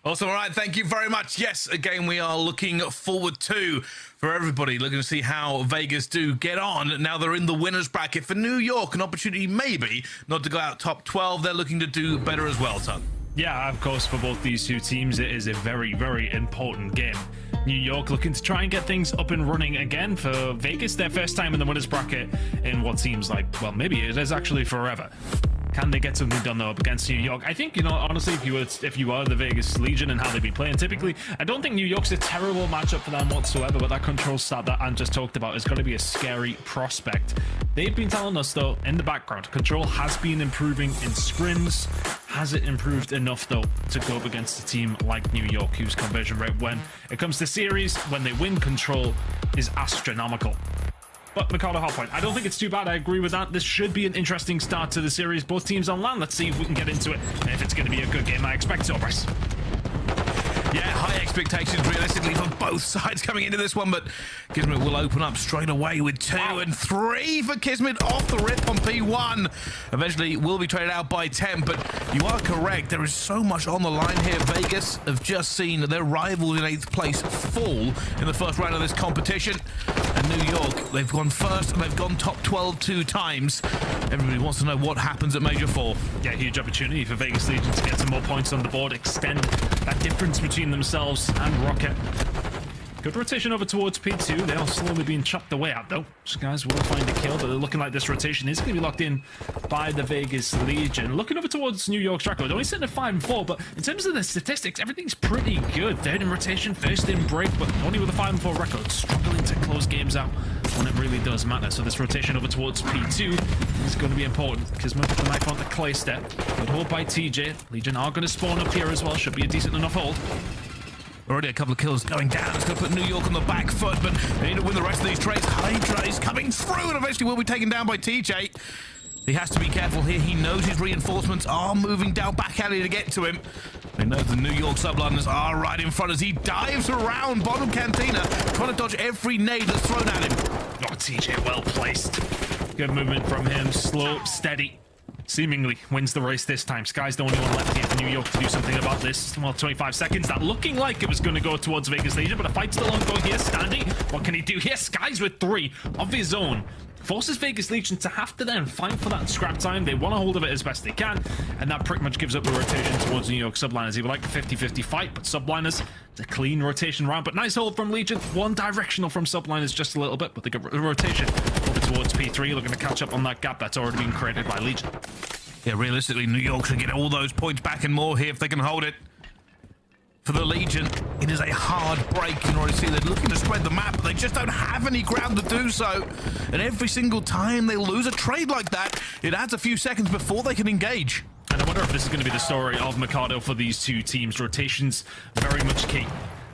Awesome. All right. Thank you very much. Yes, again, we are looking forward to, for everybody, looking to see how Vegas do get on. Now they're in the winner's bracket. For New York, an opportunity maybe not to go out top 12. They're looking to do better as well, Ton. Yeah, of course, for both these two teams, it is a very, very important game. New York looking to try and get things up and running again. For Vegas, their first time in the winner's bracket in what seems like, well, maybe it is actually forever. Can they get something done though up against New York? I think, you know, honestly, if you are the Vegas Legion and how they've been playing, typically, I don't think New York's a terrible matchup for them whatsoever, but that control stat that Ant just talked about is going to be a scary prospect. They've been telling us though, in the background, control has been improving in scrims. Has it improved enough though to go up against a team like New York, whose conversion rate when it comes to series, when they win control, is astronomical? But Mikado Hotpoint, I don't think it's too bad. I agree with that. This should be an interesting start to the series. Both teams on land. Let's see if we can get into it. And if it's going to be a good game, I expect so, Bryce. Yeah, high expectations realistically for both sides coming into this one, but KiSMET will open up straight away with 2 and 3 for KiSMET off the rip on P1. Eventually will be traded out by 10, but you are correct. There is so much on the line here. Vegas have just seen their rivals in 8th place fall in the first round of this competition. And New York, they've gone first and they've gone top 12 2 times. Everybody wants to know what happens at Major 4. Yeah, huge opportunity for Vegas Legion to get some more points on the board, extend that difference between themselves and Røkkr. Good rotation over towards P2. They are slowly being chopped away at though. Skyz will find a kill, but they're looking like this rotation is going to be locked in by the Vegas Legion. Looking over towards New York's record, only sitting at 5 and 4, but in terms of the statistics, everything's pretty good. 3rd in rotation, 1st in break, but only with a 5 and 4 record, struggling to close games out when it really does matter. So this rotation over towards P2 is going to be important because with the knife on the clay step, good hold by TJ. Legion are going to spawn up here as well. Should be a decent enough hold. Already a couple of kills going down. It's going to put New York on the back foot, but they need to win the rest of these trades. HyDra is coming through and eventually will be taken down by TJ. He has to be careful here. He knows his reinforcements are moving down back alley to get to him. He knows the New York Subliners are right in front as he dives around bottom cantina, trying to dodge every nade that's thrown at him. Oh, TJ well placed. Good movement from him. Slow, steady. Seemingly wins the race this time. Sky's the only one left here for New York to do something about this. Well, 25 seconds. That looking like it was going to go towards Vegas Legion, but a fight's still ongoing here. Standing. What can he do here? Sky's with 3 of his own. Forces Vegas Legion to have to then fight for that scrap time. They want a hold of it as best they can, and that pretty much gives up the rotation towards New York Subliners. He would like a 50-50 fight, but Subliners, it's a clean rotation round. But nice hold from Legion. One directional from Subliners just a little bit, but they get the rotation over towards P3, looking to catch up on that gap that's already been created by Legion. Yeah, realistically, New York should get all those points back and more here if they can hold it. For the Legion, it is a hard break. You can already see they're looking to spread the map, but they just don't have any ground to do so. And every single time they lose a trade like that, it adds a few seconds before they can engage. And I wonder if this is going to be the story of Mikado for these two teams. Rotations very much key.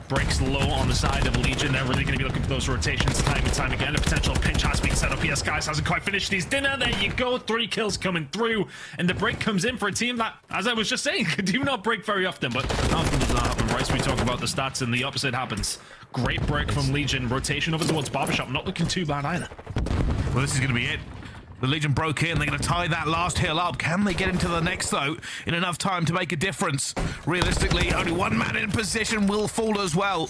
Breaks low on the side of Legion. They're really going to be looking for those rotations time and time again. A potential pinch has been set up here. Skyz hasn't quite finished his dinner. There you go. 3 kills coming through. And the break comes in for a team that, as I was just saying, do not break very often. But how often does that happen, Bryce? We talk about the stats and the opposite happens. Great break from Legion. Rotation over towards Barbershop. Not looking too bad either. Well, this is going to be it. The Legion broke in. They're going to tie that last hill up. Can they get into the next, though, in enough time to make a difference? Realistically, only one man in position will fall as well.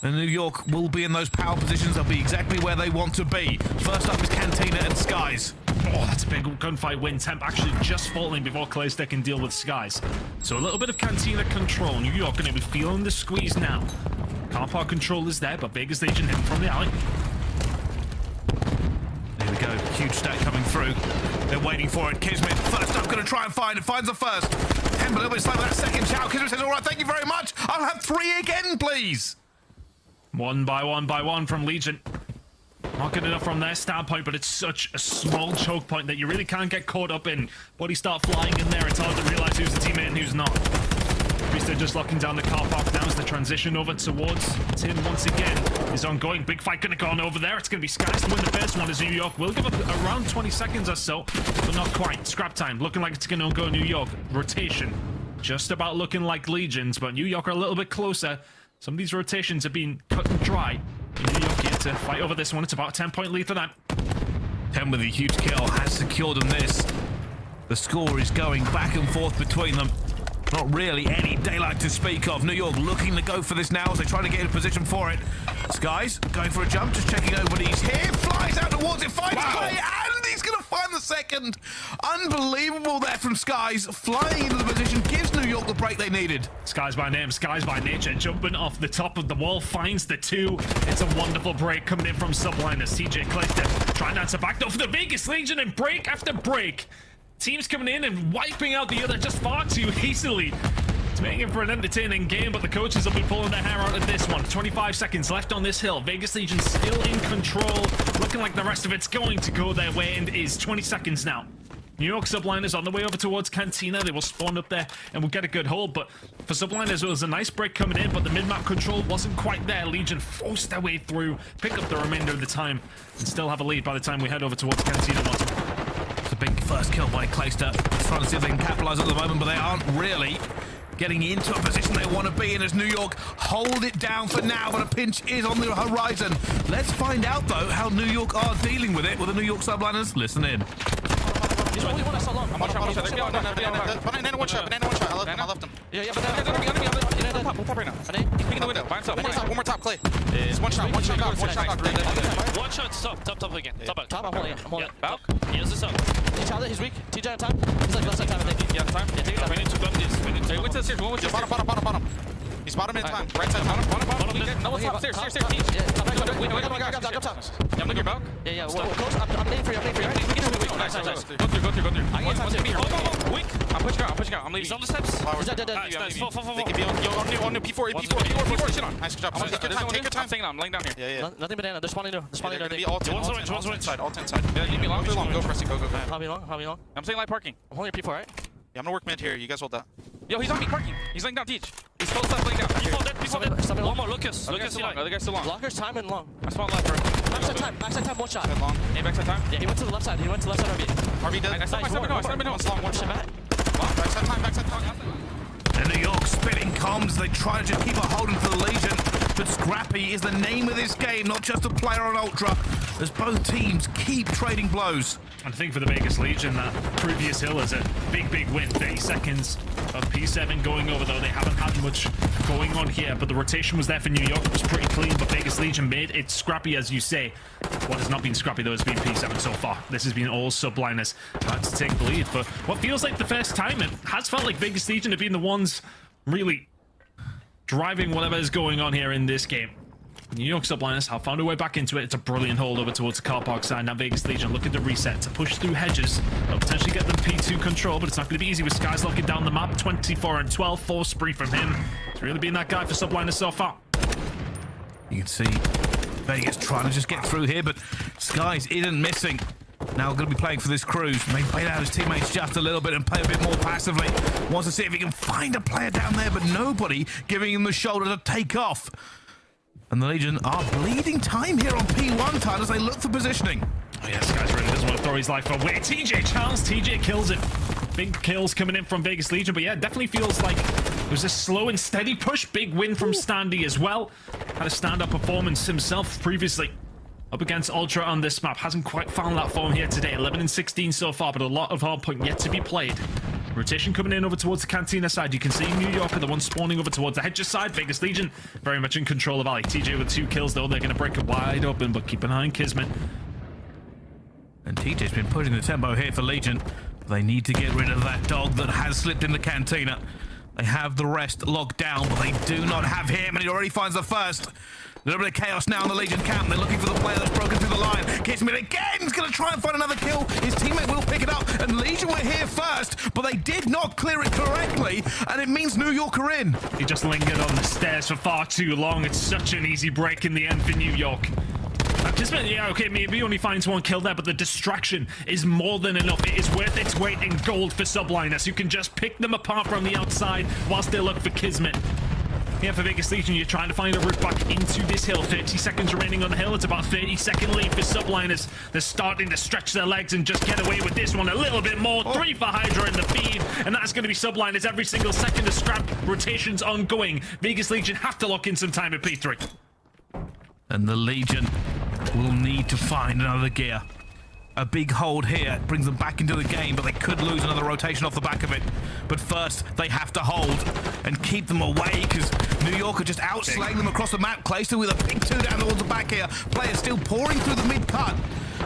And New York will be in those power positions. They'll be exactly where they want to be. First up is Cantina and Skyz. Oh, that's a big gunfight win. Temp actually just falling before Claystick can deal with Skyz. So a little bit of Cantina control. New York going to be feeling the squeeze now. Car park control is there, but Vegas Legion hidden from the alley. There we go. Huge stack coming through. They're waiting for it. KiSMET first up, going to try and find it. Finds the first. Temp a little bit slow with that second shout. KiSMET says, all right, thank you very much. I'll have 3 again, please. One by one from Legion. Not good enough from their standpoint, but it's such a small choke point that you really can't get caught up in. Bodies start flying in there. It's hard to realize who's the teammate and who's not. Priestahh just locking down the car park now as the transition over towards Tim once again is ongoing. Big fight going to go on over there. It's going to be Skyz to win the first one as New York will give up around 20 seconds or so, but not quite. Scrap time looking like it's going to go New York. Rotation just about looking like Legions, but New York are a little bit closer. Some of these rotations have been cut and dry. New York here to fight over this one. It's about a 10-point lead for them. 10 with a huge kill has secured them this. The score is going back and forth between them. Not really any daylight to speak of. New York looking to go for this now as they try to get in a position for it. Skyz going for a jump, just checking over, but he's here, flies out towards it, finds Clay, and he's going to find the second. Unbelievable there from Skyz, flying into the position, gives New York the break they needed. Skyz by name, Skyz by nature, jumping off the top of the wall, finds the 2. It's a wonderful break coming in from Subliners. TJ Clayster trying to answer back though for the Vegas Legion, and break after break. Teams coming in and wiping out the other just far too easily. It's making for an entertaining game, but the coaches will be pulling their hair out of this one. 25 seconds left on this hill. Vegas Legion still in control, looking like the rest of it's going to go their way, and is 20 seconds now. New York Subliners on the way over towards Cantina. They will spawn up there and will get a good hold, but for Subliners it was a nice break coming in, but the mid-map control wasn't quite there. Legion forced their way through, pick up the remainder of the time, and still have a lead by the time we head over towards Cantina. It's a big first kill by Clayster. Trying to see if they can capitalize at the moment, but they aren't really getting into a position they want to be in as New York hold it down for now, but a pinch is on the horizon. Let's find out though how New York are dealing with it with the New York Subliners. Listen in. He's only one so long. Banana one shot. I left him. Yeah, but then top right now. He's picking the window. One more top, Clay. It's one shot. One shot. One shot, top again. Top, I'm holding it. I'm holding it. Back. Yes, it's up. He's weak. TJ on time. He's like left side time, I think. Yeah, time. Yeah, take it. We need to bump this. We need to. Wait till the stairs. One with the stairs. Bottom. He's bottom in time. Right side. Bottom. No, top. Stairs. Yeah, top. Wait, go top. I'm looking back. Yeah. Close. I'm laying for you. Nice. Go through. I get time to be weak. I'm pushing out. I'm leaving. He's on the steps. He's dead. Nice. They can be on new P4. Shit on. Nice job. Take your time. I'm laying down here. Yeah. Nothing banana. They're spawning new. They're be all 10 side. All 10 side. Leave me long. Go, Preston. Go. How long? I'm saying light parking. I'm holding your P4, right? Yeah, I'm gonna work mid here. You guys hold that. Yo, he's on me parking. He's laying down Teach. He's full stuff laying down. Before that. One more, Lucas. Lucas still long. Other guy's still long. Locker's time and long. I spawned left, bro. Backside time, one shot. Long. Hey, backside time. Yeah, he went to the left side. RV dead. I stopped my no. One's long. One Shit, shot. Matt. Backside time. And New York spitting comms. They try to just keep a hold on for the Legion. But Scrappy is the name of this game, not just a player on Ultra, as both teams keep trading blows. I think for the Vegas Legion, that previous hill is a big win. 30 seconds of P7 going over, though. They haven't had much going on here, but the rotation was there for New York. It was pretty clean, but Vegas Legion made it scrappy, as you say. What has not been scrappy, though, has been P7 so far. This has been all Subliners trying to take the lead. For what feels like the first time, it has felt like Vegas Legion have been the ones really driving whatever is going on here in this game. New York Subliners have found a way back into it. It's a brilliant hold over towards the car park side. Now Vegas Legion looking to reset, to push through hedges. They'll potentially get them P2 control, but it's not going to be easy with Skyz locking down the map. 24-12, 4 spree from him. It's really been that guy for Subliners so far. You can see Vegas trying to just get through here, but Skyz isn't missing. Now going to be playing for this cruise. Maybe play out his teammates just a little bit and play a bit more passively. Wants to see if he can find a player down there, but nobody giving him the shoulder to take off. And the Legion are bleeding time here on P1 time as they look for positioning. Oh yeah, Skyz really doesn't want to throw his life away. TJ Charles, TJ kills it. Big kills coming in from Vegas Legion, but yeah, it definitely feels like it was a slow and steady push. Big win from Standy as well. Had a stand-up performance himself previously up against Ultra on this map. Hasn't quite found that form here today. 11-16 so far, but a lot of hard point yet to be played. Rotation coming in over towards the Cantina side. You can see New York are the ones spawning over towards the hedges side. Vegas Legion very much in control of Ali. TJ with 2 kills though. They're going to break it wide open, but keep an eye on KiSMET. And TJ's been pushing the tempo here for Legion. They need to get rid of that dog that has slipped in the Cantina. They have the rest locked down, but they do not have him, and he already finds the first. A little bit of chaos now in the Legion camp. They're looking for the player that's broken through the line. KiSMET again is going to try and find another kill. His teammate will pick it up, and Legion were here first, but they did not clear it correctly, and it means New York are in. He just lingered on the stairs for far too long. It's such an easy break in the end for New York. KiSMET, yeah, okay, maybe only finds 1 kill there, but the distraction is more than enough. It is worth its weight in gold for Subliners, who can just pick them apart from the outside whilst they look for KiSMET. Here for Vegas Legion, you're trying to find a route back into this hill. 30 seconds remaining on the hill. It's about 30-second lead for Subliners. They're starting to stretch their legs and just get away with this one a little bit more. 3 for HyDra in the feed, and that's going to be Subliners every single second of scrap. Rotations ongoing. Vegas Legion have to lock in some time at P3. And the Legion will need to find another gear. A big hold here brings them back into the game, but they could lose another rotation off the back of it. But first, they have to hold and keep them away, because New York are just outslaying them across the map. Clayster with a big 2 down towards the back here. Players still pouring through the mid-cut.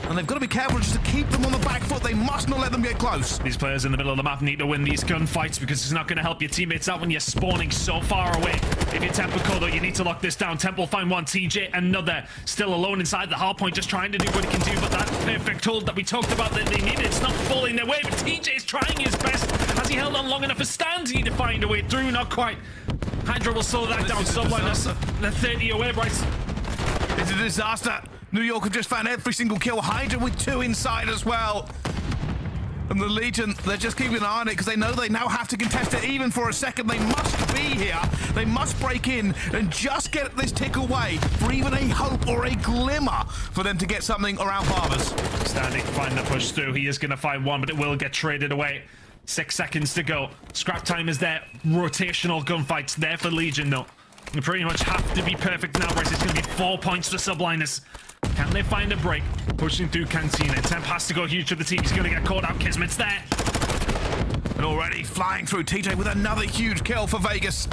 And they've got to be careful just to keep them on the back foot. They must not let them get close. These players in the middle of the map need to win these gunfights, because it's not going to help your teammates out when you're spawning so far away. If you're Temple though, you need to lock this down. Temple find one, TJ another. Still alone inside the hard point, just trying to do what he can do. But that perfect hold that we talked about that they needed, it's not falling their way. But TJ's trying his best. Has he held on long enough for Stan to need to find a way through? Not quite. HyDra will slow that down. Subliners, they're 30 away, Bryce. It's a disaster. New York have just found every single kill. HyDra with 2 inside as well. And the Legion, they're just keeping an eye on it because they know they now have to contest it even for a second. They must be here. They must break in and just get this tick away for even a hope or a glimmer for them to get something around Barbers. Standing, find the push through. He is going to find one, but it will get traded away. 6 seconds to go. Scrap time is there. Rotational gunfights there for Legion, though. You pretty much have to be perfect now, Bryce. It's going to be 4 points for Subliners. Can they find a break? Pushing through Cantina. Temp has to go huge to the team. He's going to get caught out. KiSMET's there. And already flying through TJ with another huge kill for Vegas.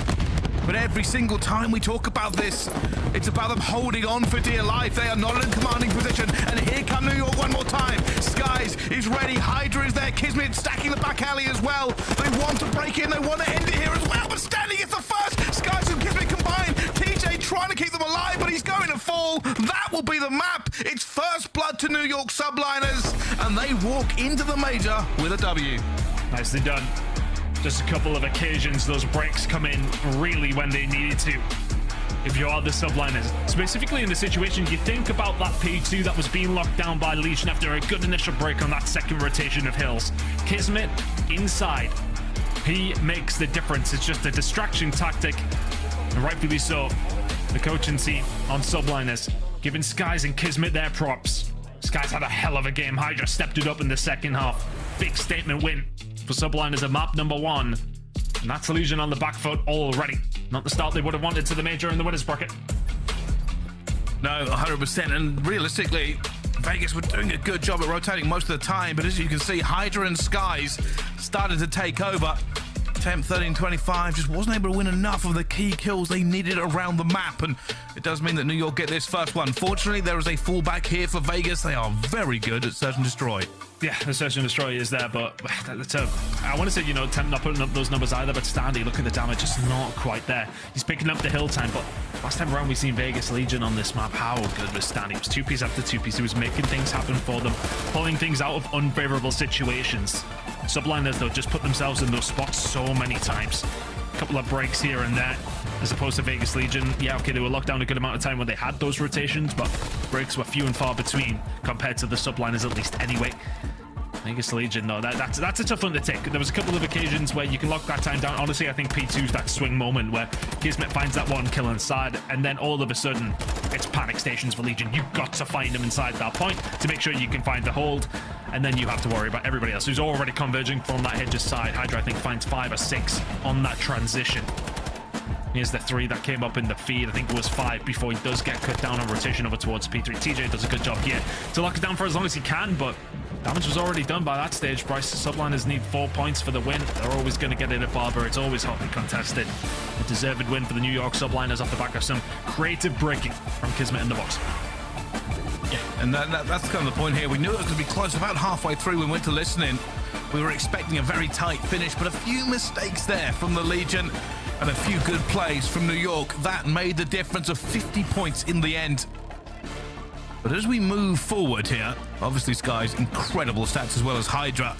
But every single time we talk about this, it's about them holding on for dear life. They are not in commanding position. And here come New York one more time. Skyz is ready. HyDra is there. KiSMET stacking the back alley as well. They want to break in. They want to end it here as well. But standing is the first. Skyz and KiSMET combined. TJ trying to keep them alive, but he's going to fall. That will be the map. It's first blood to New York Subliners. And they walk into the major with a W. Nicely done. Just a couple of occasions those breaks come in really when they needed to. If you are the Subliners, specifically in the situation, you think about that P2 that was being locked down by Legion after a good initial break on that second rotation of hills. KiSMET inside. He makes the difference. It's just a distraction tactic, and rightfully so. The coaching team on Subliners giving Skyz and KiSMET their props. Skyz had a hell of a game. HyDra stepped it up in the second half. Big statement win for Subliners at map number 1. And that's Legion on the back foot already. Not the start they would have wanted to the major in the winners bracket. No, 100%. And realistically, Vegas were doing a good job at rotating most of the time. But as you can see, HyDra and Skyz started to take over. Temp 13-25 just wasn't able to win enough of the key kills they needed around the map, and it does mean that New York get this first one. Fortunately, there is a fallback here for Vegas. They are very good at search and destroy. Yeah, the search and destroy is there, but I want to say, you know, Temp not putting up those numbers either, but Standy, look at the damage, just not quite there. He's picking up the hill time, but last time around we've seen Vegas Legion on this map. How good was Standy? It was 2-piece after 2-piece. He was making things happen for them, pulling things out of unfavorable situations. Subliners, though, just put themselves in those spots so many times. A couple of breaks here and there, as opposed to Vegas Legion. Yeah, okay, they were locked down a good amount of time when they had those rotations, but breaks were few and far between compared to the Subliners, at least anyway. Vegas Legion, no, that's a tough one to take. There was a couple of occasions where you can lock that time down. Honestly, I think P2's that swing moment where KiSMET finds that one kill inside, and then all of a sudden, it's panic stations for Legion. You've got to find them inside that point to make sure you can find the hold, and then you have to worry about everybody else who's already converging from that hedge's side. HyDra, I think, finds 5 or 6 on that transition. Here's the 3 that came up in the feed. I think it was 5 before he does get cut down on rotation over towards P3. TJ does a good job here to lock it down for as long as he can, but damage was already done by that stage. Bryce, Subliners need 4 points for the win. They're always going to get it at Barber. It's always hotly contested. A deserved win for the New York Subliners off the back of some creative breaking from KiSMET in the box. Yeah, and that's kind of the point here. We knew it was going to be close. About halfway through when we went to listening, we were expecting a very tight finish, but a few mistakes there from the Legion and a few good plays from New York. That made the difference of 50 points in the end. But as we move forward here, obviously Skyz, incredible stats as well as HyDra.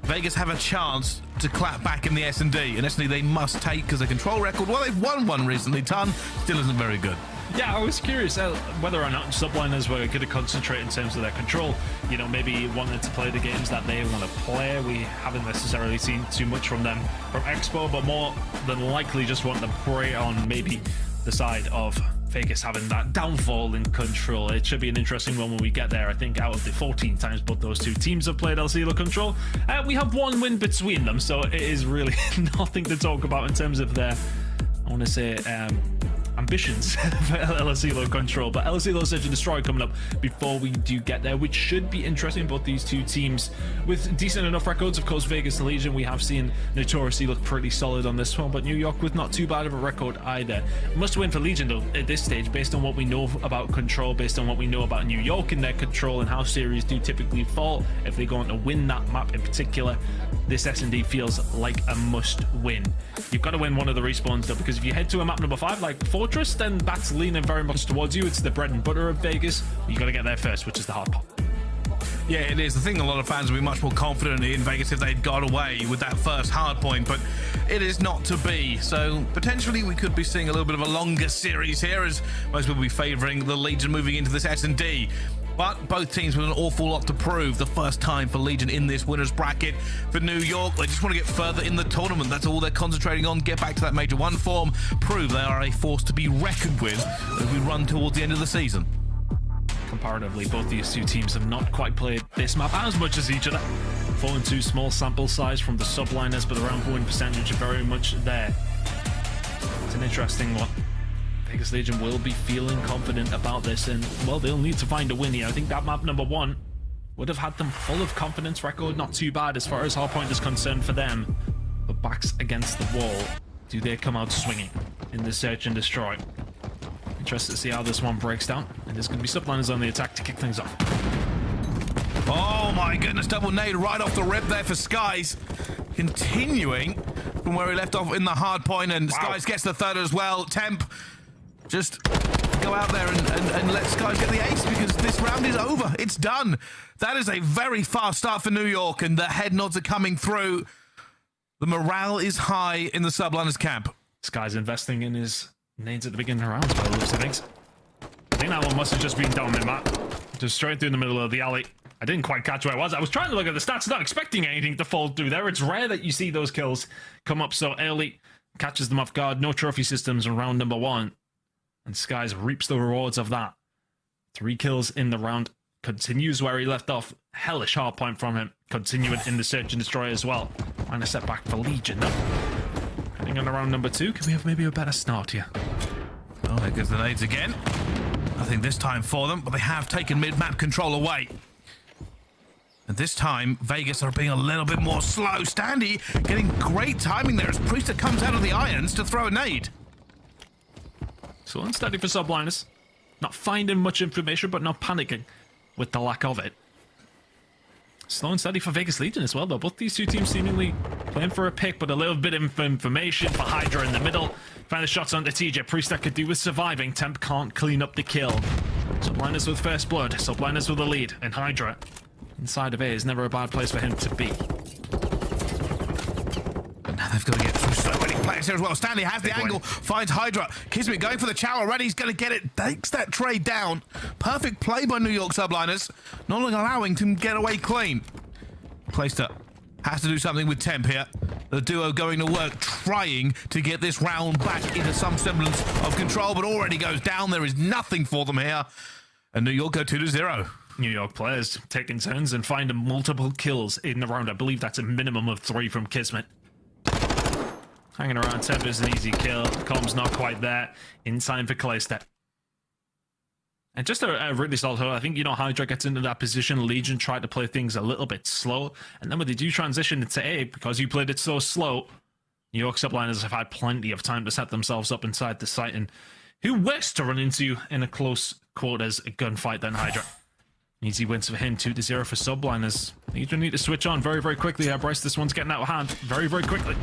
Vegas have a chance to clap back in the S&D, and S&D they must take because their control record, well, they've won one recently, ton, still isn't very good. Yeah, I was curious whether or not Subliners were going to concentrate in terms of their control. You know, maybe wanted to play the games that they want to play. We haven't necessarily seen too much from them from Expo, but more than likely just want to prey on maybe the side of Vegas having that downfall in control. It should be an interesting one when we get there. I think out of the 14 times both those two teams have played LCL control, we have 1 win between them, so it is really nothing to talk about in terms of their, I want to say, ambitions for LSELO control, but LSELO Search and Destroy coming up before we do get there, which should be interesting. Both these two teams with decent enough records. Of course, Vegas and Legion, we have seen notoriously look pretty solid on this one, but New York with not too bad of a record either. Must win for Legion though at this stage, based on what we know about control, based on what we know about New York and their control and how series do typically fall if they go on to win that map in particular. This S&D feels like a must win. You've got to win one of the respawns though, because if you head to a map number 5 like Fortress, then that's leaning very much towards you. It's the bread and butter of Vegas. You got to get there first, which is the hard part. Yeah, it is. The thing a lot of fans would be much more confident in Vegas if they'd got away with that first hard point, but it is not to be. So potentially we could be seeing a little bit of a longer series here, as most people will be favouring the Legion moving into this S&D. But both teams with an awful lot to prove. The first time for Legion in this winners bracket. For New York, they just want to get further in the tournament. That's all they're concentrating on. Get back to that Major 1 form. Prove they are a force to be reckoned with as we run towards the end of the season. Comparatively, both these two teams have not quite played this map as much as each other. 4-2 small sample size from the Subliners, but the round win percentage are very much there. It's an interesting one. Vegas Legion will be feeling confident about this, and well, they'll need to find a win here. I think that map number 1 would have had them full of confidence. Record not too bad as far as hardpoint is concerned for them, but backs against the wall. Do they come out swinging in the Search and Destroy? Interested to see how this one breaks down, and there's going to be Subliners on the attack to kick things off. Oh my goodness, double nade right off the rip there for Skyz. Continuing from where he left off in the hard point, and wow. Skyz gets the third as well. Temp, just go out there and let Skyz get the ace, because this round is over. It's done. That is a very fast start for New York, and the head nods are coming through. The morale is high in the Subliners camp. Skyz investing in his nades at the beginning of the rounds by the looks of things. I think that one must have just been down mid map. Just straight through the middle of the alley. I didn't quite catch where I was. I was trying to look at the stats, not expecting anything to fall through there. It's rare that you see those kills come up so early. Catches them off guard. No trophy systems in round number 1. And Skyz reaps the rewards of that. 3 kills in the round. Continues where he left off. Hellish hard point from him. Continuing in the Search and Destroy as well. Find a setback for Legion. Heading on to round number 2. Can we have maybe a better start here? Oh, there goes the nades again. Nothing this time for them, but they have taken mid-map control away. And this time, Vegas are being a little bit more slow. Standy getting great timing there as Priestahh comes out of the irons to throw a nade. So unsteady for Subliners. Not finding much information, but not panicking with the lack of it. Slow and steady for Vegas Legion as well, though. Both these two teams seemingly playing for a pick, but a little bit of information for HyDra in the middle. Find the shots onto TJ. Priestahh could do with surviving. Temp can't clean up the kill. Subliners with first blood. Subliners with the lead. And HyDra inside of A is never a bad place for him to be. Now they've got to get through so many players here as well. Stanley has the angle, finds HyDra. KiSMET going for the chow already. He's going to get it. Takes that trade down. Perfect play by New York Subliners. Not allowing him to get away clean. Priestahh has to do something with Temp here. The duo going to work, trying to get this round back into some semblance of control, but already goes down. There is nothing for them here. And New York go 2-0. New York players taking turns and finding multiple kills in the round. I believe that's a minimum of 3 from KiSMET. Hanging around. Temp is an easy kill. Com's not quite there. In time for Priestahh. And just a really solid hold. I think, you know, HyDra gets into that position. Legion tried to play things a little bit slow. And then when they do transition into A, because you played it so slow, New York Subliners have had plenty of time to set themselves up inside the site. And who worse to run into in a close quarters gunfight than HyDra? Easy wins for him. 2-0 for Subliners. Legion need to switch on very, very quickly here, Bryce. This one's getting out of hand very, very quickly.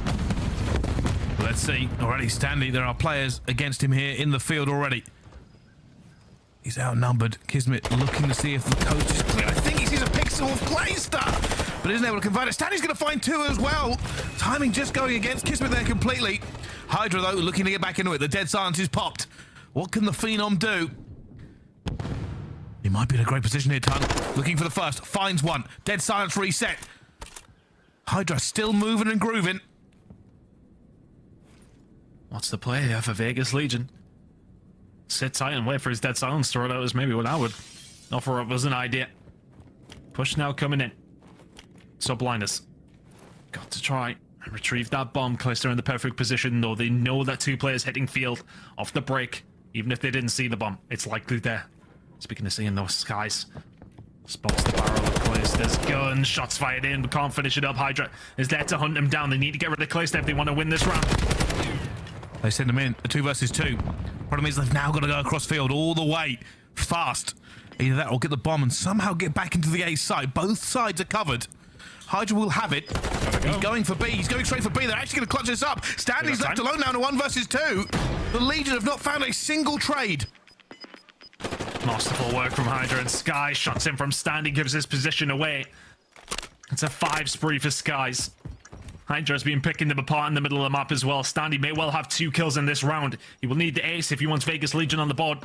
Let's see. Already Stanley, there are players against him here in the field already. He's outnumbered. KiSMET looking to see if the coach is clear. I think he sees a pixel of Priestahh, but isn't able to convert it. Stanley's going to find 2 as well. Timing just going against KiSMET there completely. HyDra, though, looking to get back into it. The dead silence is popped. What can the Phenom do? He might be in a great position here, Ton. Looking for the first. Finds one. Dead silence reset. HyDra still moving and grooving. What's the play here for Vegas Legion? Sit tight and wait for his dead silence to run out is maybe what I would offer up as an idea. Push now coming in. Subliners. Got to try Retrieve that bomb. Clayster in the perfect position, though. They know that 2 players hitting field off the break. Even if they didn't see the bomb, it's likely there. Speaking of seeing those, Skyz spots the barrel of Clayster's gun. Shots fired in, but can't finish it up. HyDra is there to hunt him down. They need to get rid of Clayster if they want to win this round. They send him in, a 2 versus 2. Problem is they've now got to go across field all the way, fast. Either that or get the bomb and somehow get back into the A side. Both sides are covered. HyDra will have it. He's going for B. He's going straight for B. They're actually going to clutch this up. Stanley's left alone now in a 1 versus 2. The Legion have not found a single trade. Masterful work from HyDra, and Skyz shots in from Stanley, gives his position away. It's a 5 spree for Skyz. HyDra's been picking them apart in the middle of the map as well. Stanley may well have 2 kills in this round. He will need the ace if he wants Vegas Legion on the board.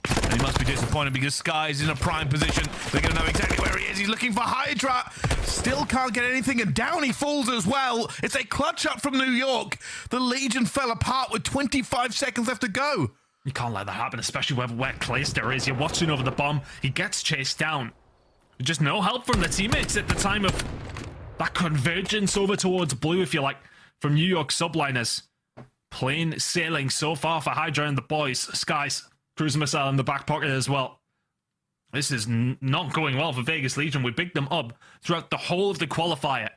And he must be disappointed because Skyz is in a prime position. They're going to know exactly where he is. He's looking for HyDra. Still can't get anything, and down he falls as well. It's a clutch up from New York. The Legion fell apart with 25 seconds left to go. You can't let that happen, especially where Clayster is. You're watching over the bomb. He gets chased down. Just no help from the teammates at the time of that convergence over towards blue, if you like, from New York Subliners. Plain sailing so far for HyDra and the boys. Skyz, cruise missile in the back pocket as well. This is not going well for Vegas Legion. We picked them up throughout the whole of the qualifier.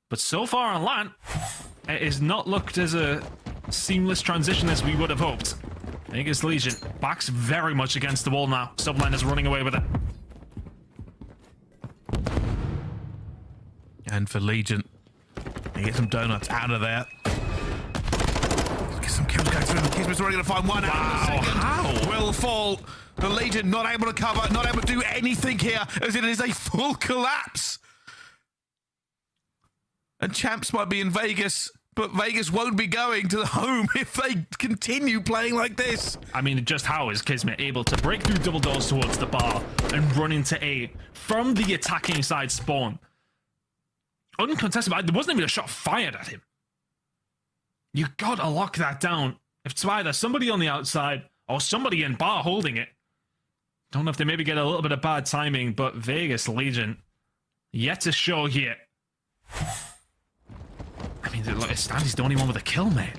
But so far on LAN, it has not looked as a seamless transition as we would have hoped. Vegas Legion backs very much against the wall now. Subliners running away with it. And for Legion, they get some donuts out of there. Get some kills going through. The KiSMET's already going to find one out in a second. How? Will fall. The Legion not able to cover, not able to do anything here, as it is a full collapse. And champs might be in Vegas, but Vegas won't be going to the home if they continue playing like this. I mean, just how is KiSMET able to break through double doors towards the bar and run into A from the attacking side spawn? Uncontested, there wasn't even a shot fired at him. You gotta lock that down. If it's either somebody on the outside or somebody in bar holding it. Don't know if they maybe get a little bit of bad timing, but Vegas Legion yet to show here. I mean, Stanley's the only one with a kill, mate.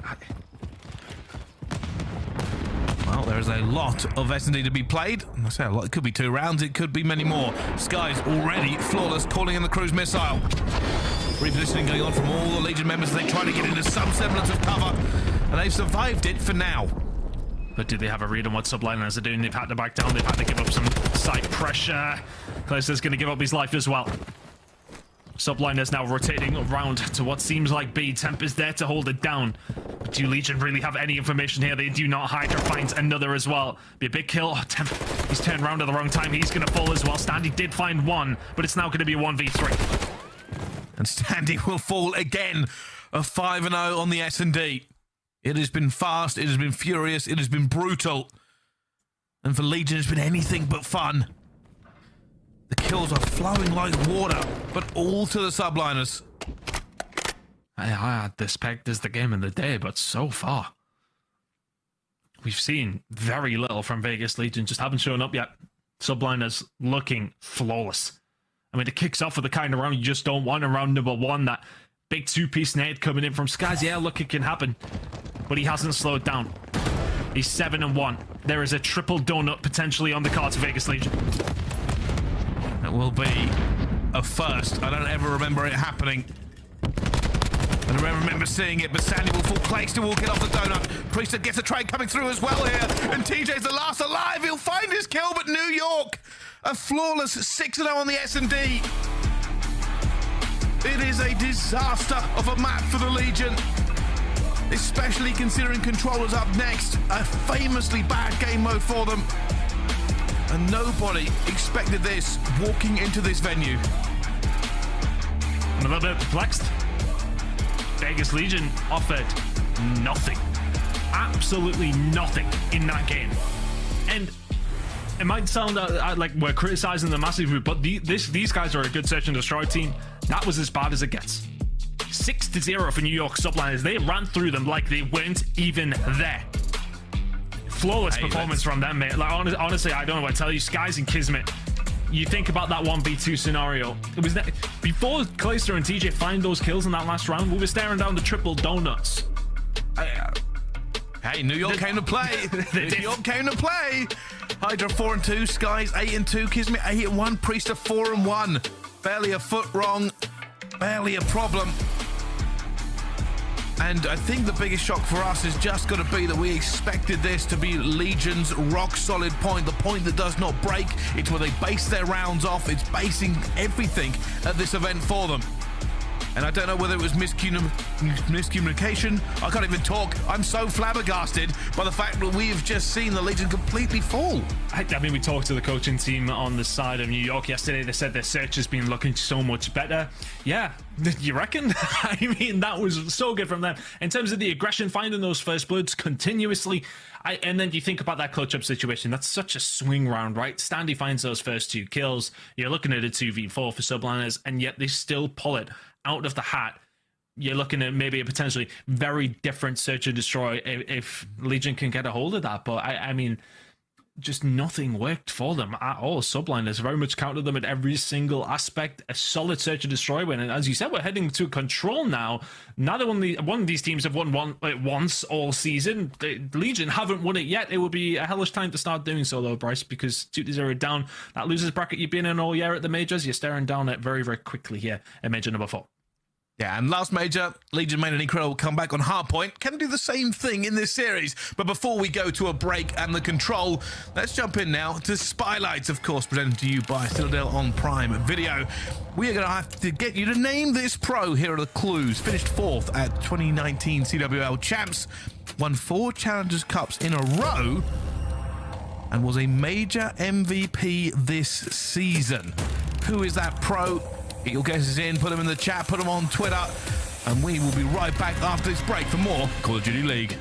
Well, there is a lot of S&D to be played. I say a lot. It could be 2 rounds. It could be many more. Skyz already flawless, calling in the cruise missile. Repositioning going on from all the Legion members as they try to get into some semblance of cover. And they've survived it for now. But do they have a read on what Subliners are doing? They've had to back down. They've had to give up some side pressure. Clayster's going to give up his life as well. Subliners now rotating around to what seems like B. Temp is there to hold it down. But do Legion really have any information here? They do not. HyDra finds another as well. Be a big kill. Oh, Temp, he's turned around at the wrong time. He's going to fall as well. Standy did find one, but it's now going to be a 1v3. And Standy will fall again. A 5-0 on the S&D. It has been fast. It has been furious. It has been brutal. And for Legion, it's been anything but fun. The kills are flowing like water, but all to the Subliners. I had this pegged as the game of the day, but so far, we've seen very little from Vegas Legion. Just haven't shown up yet. Subliners looking flawless. I mean, it kicks off with the kind of round you just don't want in round number 1. That big 2-piece nade coming in from Skyz. Yeah, look, it can happen. But he hasn't slowed down. He's 7-1. There is a triple donut potentially on the cards for Vegas Legion. It will be a first. I don't ever remember it happening. I don't remember seeing it, but Sandy will fall. Clayster will get off the donut. Priestahh gets a trade coming through as well here. And TJ's the last alive. He'll find his kill, but New York, a flawless 6-0 on the S&D. It is a disaster of a map for the Legion. Especially considering controllers up next. A famously bad game mode for them. And nobody expected this walking into this venue. I'm a little bit perplexed. Vegas Legion offered nothing. Absolutely nothing in that game. And it might sound like we're criticizing them massively, but these guys are a good search and destroy team. That was as bad as it gets. 6-0 for New York Subliners. They ran through them like they weren't even there. Flawless performance from them, mate. Like, honestly, I don't know what to tell you. Skyz and KiSMET, you think about that 1v2 scenario. It was before Clayster and TJ find those kills in that last round, we were staring down the triple donuts. Hey, New York came to play. New York came to play. HyDra 4-2, Skyz 8-2, KiSMET 8-1, Priestahh 4-1. Barely a foot wrong, barely a problem. And I think the biggest shock for us is just got to be that we expected this to be Legion's rock solid point, the point that does not break. It's where they base their rounds off. It's basing everything at this event for them. And I don't know whether it was miscommunication. I can't even talk. I'm so flabbergasted by the fact that we have just seen the Legion completely fall. I mean, we talked to the coaching team on the side of New York yesterday. They said their search has been looking so much better. Yeah, you reckon? I mean, that was so good from them. In terms of the aggression, finding those first bloods continuously. And then you think about that clutch-up situation. That's such a swing round, right? Standy finds those first 2 kills. You're looking at a 2v4 for Subliners, and yet they still pull it out of the hat. You're looking at maybe a potentially very different search and destroy if Legion can get a hold of that. But I mean, just nothing worked for them at all. Subliners very much countered them at every single aspect. A solid search and destroy win. And as you said, we're heading to control now. Neither one of these teams have won once all season. The Legion haven't won it yet. It will be a hellish time to start doing so, though, Bryce, because 2-0 down. That losers bracket you've been in all year at the majors, you're staring down it very, very quickly here at major number 4. Yeah, and last major, Legion made an incredible comeback on Hardpoint. Can do the same thing in this series. But before we go to a break and the control, let's jump in now to Spylights, of course, presented to you by Citadel on Prime Video. We are going to have to get you to name this pro. Here are the clues. Finished 4th at 2019 CWL Champs. Won 4 Challengers Cups in a row. And was a major MVP this season. Who is that pro? Get your guesses in, put them in the chat, put them on Twitter, and we will be right back after this break for more Call of Duty League.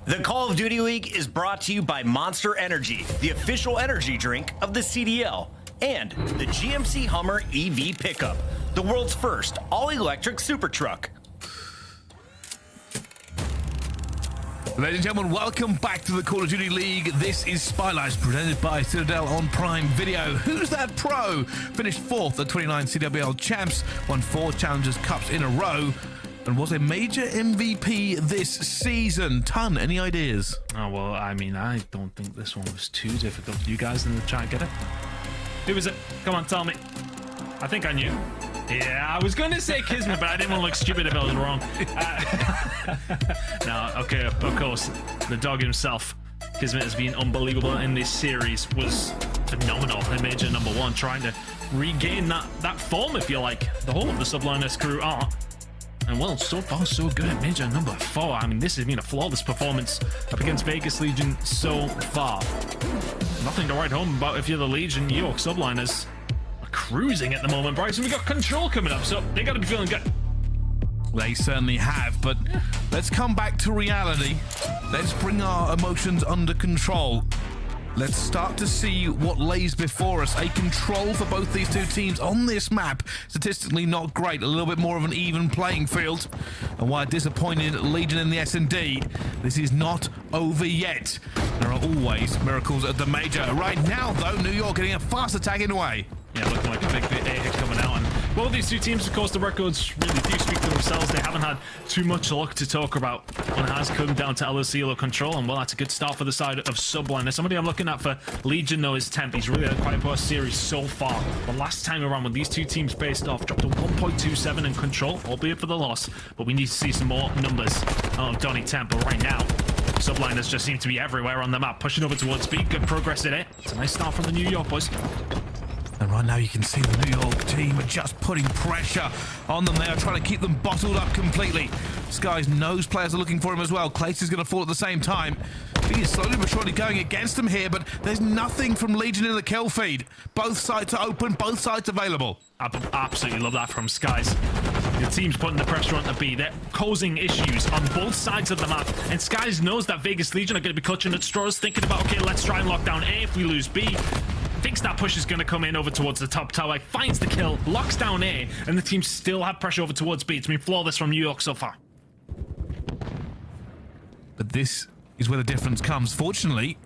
The Call of Duty League is brought to you by Monster Energy, the official energy drink of the CDL, and the GMC Hummer EV pickup, the world's first all-electric super truck. Ladies and gentlemen, welcome back to the Call of Duty League. This is Spylights, presented by Citadel on Prime Video. Who's that pro? Finished 4th at 29 CWL champs, won 4 Challengers Cups in a row, and was a major MVP this season. Ton, any ideas? Oh, well, I mean, I don't think this one was too difficult. You guys in the chat get it? Who was it? Come on, tell me. I think I knew. Yeah, I was going to say KiSMET, but I didn't want to look stupid if I was wrong. No, okay, of course. The dog himself. KiSMET has been unbelievable in this series. Was phenomenal in Major number 1, trying to regain that form, if you like. The whole of the Subliners crew are. And well, so far so good at Major number 4. I mean, this has been a flawless performance up against Vegas Legion so far. Nothing to write home about if you're the Legion. York Subliners are cruising at the moment, Bryce. And we got Control coming up, so they got to be feeling good. They certainly have, but let's come back to reality. Let's bring our emotions under control. Let's start to see what lays before us. A control for both these two teams on this map. Statistically not great. A little bit more of an even playing field. And while disappointed Legion in the S&D, this is not over yet. There are always miracles at the major. Right now, though, New York getting a fast attack in way. Yeah, looking like a big hit coming out. And both these two teams, of course, the records really do speak for themselves. They haven't had too much luck to talk about when it has come down to LOC or Control. And well, that's a good start for the side of Subliner. Somebody I'm looking at for Legion, though, is Temp. He's really had quite a poor series so far. The last time around when these two teams faced off, dropped to 1.27 in Control, albeit for the loss. But we need to see some more numbers of Donnie Temp. But right now, Subliners just seem to be everywhere on the map, pushing over towards B. Good progress in it. It's a nice start from the New York boys. And right now you can see the New York team are just putting pressure on them. They are trying to keep them bottled up completely. Skyz knows players are looking for him as well. Clace is going to fall at the same time. He is slowly but surely going against them here, but there's nothing from Legion in the kill feed. Both sides are open, both sides available. I absolutely love that from Skyz. The team's putting the pressure on the B. They're causing issues on both sides of the map. And Skyz knows that Vegas Legion are going to be clutching at straws, thinking about, okay, let's try and lock down A if we lose B. Thinks that push is going to come in over towards the top tower, finds the kill, locks down A, and the team still have pressure over towards B. It's been flawless from New York so far. But this is where the difference comes. Fortunately,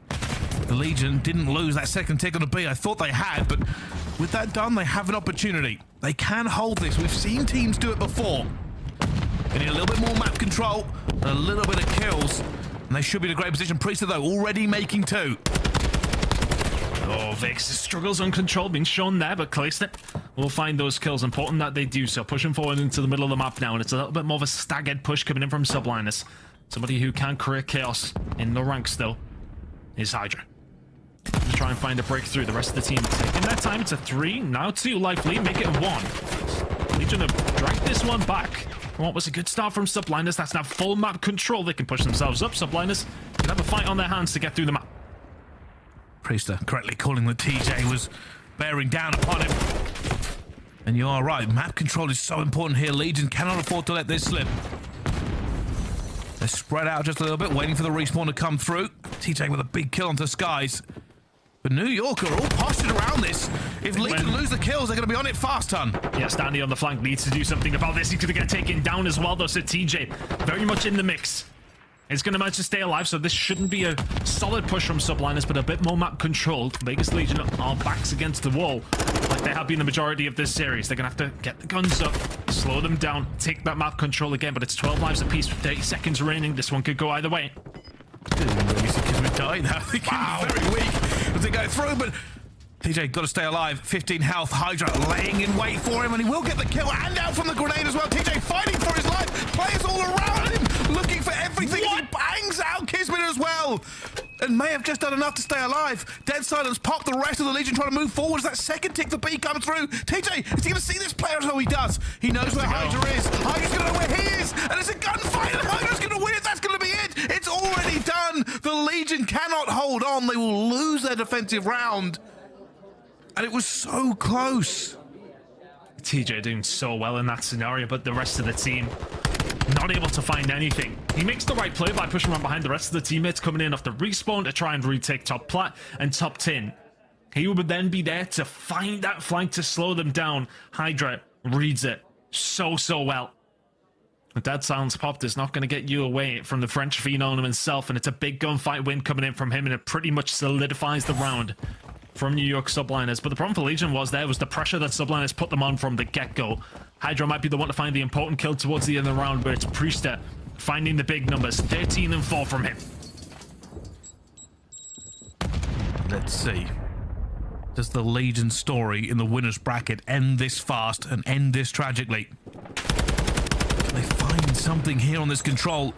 the Legion didn't lose that second tick on the B. I thought they had, but with that done, they have an opportunity. They can hold this. We've seen teams do it before. They need a little bit more map control and a little bit of kills, and they should be in a great position. Priestahh, though, already making 2. Oh, Vex struggles on Control, being shown there, but KiSMET will find those kills. Important that they do so. Pushing forward into the middle of the map now, and it's a little bit more of a staggered push coming in from Subliners. Somebody who can create chaos in the ranks, though, is HyDra. Just try and find a breakthrough. The rest of the team taking their time. It's a 3, now 2 life lead, make it a 1. Legion have dragged this one back. What was a good start from Subliners. That's now full map control. They can push themselves up. Subliners can have a fight on their hands to get through the map. Priestahh correctly calling that TJ was bearing down upon him. And you are right, map control is so important here. Legion cannot afford to let this slip. They're spread out just a little bit, waiting for the respawn to come through. TJ with a big kill onto Skyz. But New York are all postured around this. If Legion lose the kills, they're going to be on it fast, ton. Yeah, Standy on the flank needs to do something about this. He's going to get taken down as well, though, so TJ very much in the mix. It's going to manage to stay alive, so this shouldn't be a solid push from Subliners, but a bit more map control. Vegas Legion are backs against the wall, like they have been the majority of this series. They're going to have to get the guns up, slow them down, take that map control again, but it's 12 lives apiece with 30 seconds remaining. This one could go either way. KiSMET died now. Wow. Very weak as they go through, but TJ got to stay alive. 15 health. HyDra laying in wait for him, and he will get the kill and out from the grenade as well. TJ fighting for his life. Players all around him, looking for everything. He bangs out KiSMET as well, and may have just done enough to stay alive. Dead silence popped. The rest of the Legion trying to move forward as that second tick for B comes through. TJ, is he going to see this player? No, he does. He knows where HyDra is. HyDra's going to know where he is, and it's a gunfight, and HyDra's going to win it. That's going to be it. It's already done. The Legion cannot hold on. They will lose their defensive round. And it was so close. TJ doing so well in that scenario, but the rest of the team not able to find anything. He makes the right play by pushing around behind the rest of the teammates coming in off the respawn to try and retake top plat and top tin. He would then be there to find that flank to slow them down. HyDra reads it so well. The dead silence popped is not going to get you away from the French phenom himself, and it's a big gunfight win coming in from him, and it pretty much solidifies the round from New York Subliners. But the problem for Legion was the pressure that Subliners put them on from the get-go. HyDra might be the one to find the important kill towards the end of the round, but it's Priestahh finding the big numbers. 13 and 4 from him. Let's see. Does the Legion story in the winner's bracket end this fast and end this tragically? Can they find something here on this control?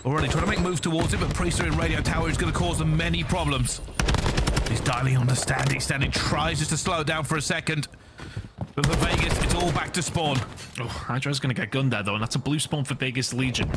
Already trying to make moves towards it, but Priestahh in radio tower is going to cause them many problems. He's dialing on to Standy. Standy tries just to slow it down for a second. But for Vegas, it's all back to spawn. Oh, HyDra's going to get gunned there, though, and that's a blue spawn for Vegas Legion.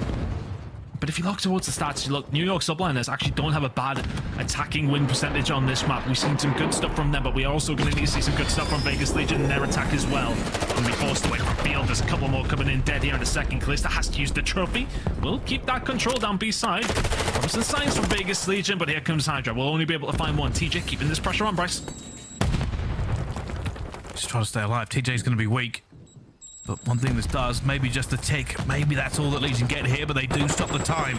But if you look towards the stats, you look, New York Subliners actually don't have a bad attacking win percentage on this map. We've seen some good stuff from them, but we're also going to need to see some good stuff from Vegas Legion and their attack as well. And we forced away from field. There's a couple more coming in dead here in a second. Kalista has to use the trophy. We'll keep that control down B side. Promising signs from Vegas Legion, but here comes HyDra. We'll only be able to find one. TJ keeping this pressure on, Bryce. Just trying to stay alive. TJ's going to be weak. But one thing this does, maybe just a tick. Maybe that's all that Legion get here, but they do stop the time.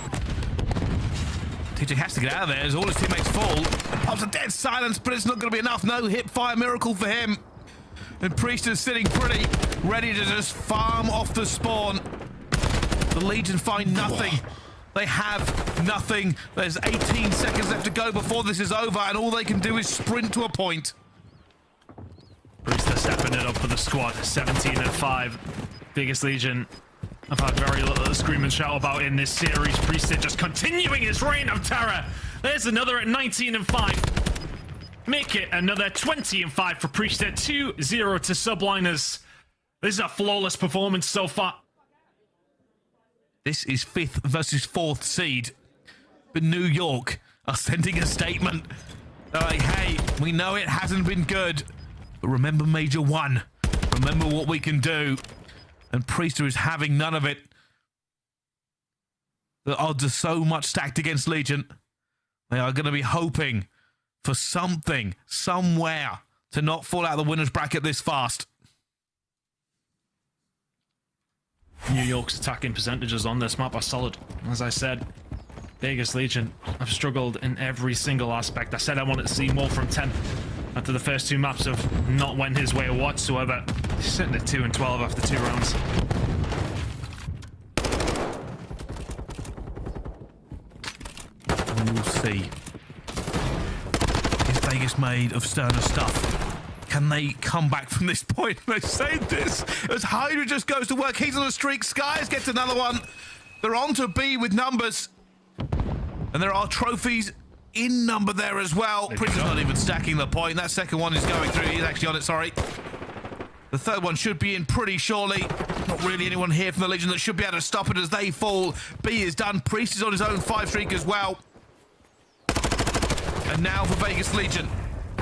TJ has to get out of there as all his teammates fall. Pops a dead silence, but it's not going to be enough. No hip fire miracle for him. And Priestahh sitting pretty, ready to just farm off the spawn. The Legion find nothing. They have nothing. There's 18 seconds left to go before this is over, and all they can do is sprint to a point. Priestahh stepping it up for the squad. 17 and 5. Biggest Legion I've had very little to scream and shout about in this series. Priestahh just continuing his reign of terror. There's another at 19 and 5. Make it another 20 and 5 for Priestahh. 2-0 to Subliners. This is a flawless performance so far. This is 5th versus 4th seed. But New York are sending a statement. They're like, hey, we know it hasn't been good, but remember Major 1. Remember what we can do. And Priestahh is having none of it. The odds are so much stacked against Legion. They are going to be hoping for something, somewhere, to not fall out of the winner's bracket this fast. New York's attacking percentages on this map are solid. As I said, Vegas Legion have struggled in every single aspect. I said I wanted to see more from 10 after the first 2 maps have not went his way whatsoever. He's sitting at 2 and 12 after 2 rounds. We'll see. Is Vegas made of sterner stuff? Can they come back from this point? They say this as HyDra just goes to work. He's on a streak. Skyz gets another one. They're on to B with numbers. And there are trophies in number there as well. Priestahh's not even stacking the point. That second one is going through. He's actually on it, sorry. The third one should be in pretty surely. Not really anyone here from the Legion that should be able to stop it as they fall. B is done. Priestahh is on his own 5 streak as well. And now for Vegas Legion.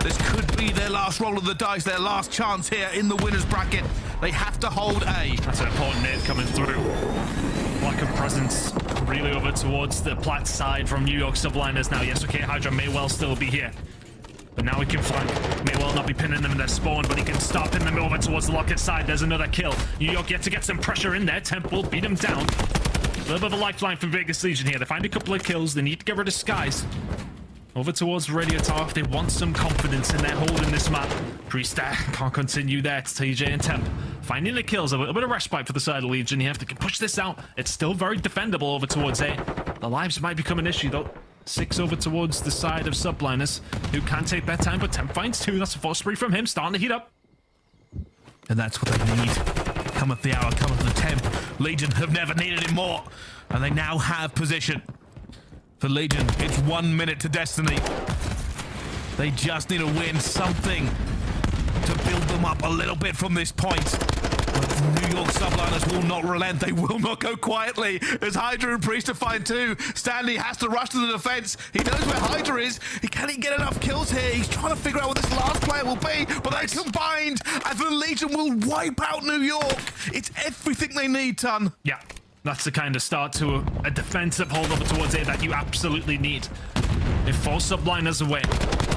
This could be their last roll of the dice, their last chance here in the winner's bracket. They have to hold A. That's an important nade coming through. Lack of presence really over towards the plat side from New York Subliners now. Yes, okay, HyDra may well still be here. But now he can flank. May well not be pinning them in their spawn, but he can start pinning them over towards the locket side. There's another kill. New York yet to get some pressure in there. Temple beat him down. A little bit of a lifeline from Vegas Legion here. They find a couple of kills. They need to get rid of Skyz. Over towards Radio Tower if they want some confidence in their hold in this map. Priestahh can't continue there. It's TJ and Temp finding the kills. A little bit of respite for the side of Legion here. If they can push this out, it's still very defendable over towards A. The lives might become an issue though. 6 over towards the side of Subliners, who can take their time, but Temp finds 2. That's a force spree from him, starting to heat up. And that's what they need. Cometh the hour, cometh the Temp. Legion have never needed it more. And they now have position. For Legion, it's 1 minute to destiny. They just need to win something to build them up a little bit from this point. But New York Subliners will not relent. They will not go quietly as HyDra and Priestahh find 2. Stanley has to rush to the defense. He knows where HyDra is. Can he get enough kills here? He's trying to figure out what this last player will be, but they combined and the Legion will wipe out New York. It's everything they need, Ton. Yeah. That's the kind of start to a defensive hold over towards A that you absolutely need. If 4 subliners away,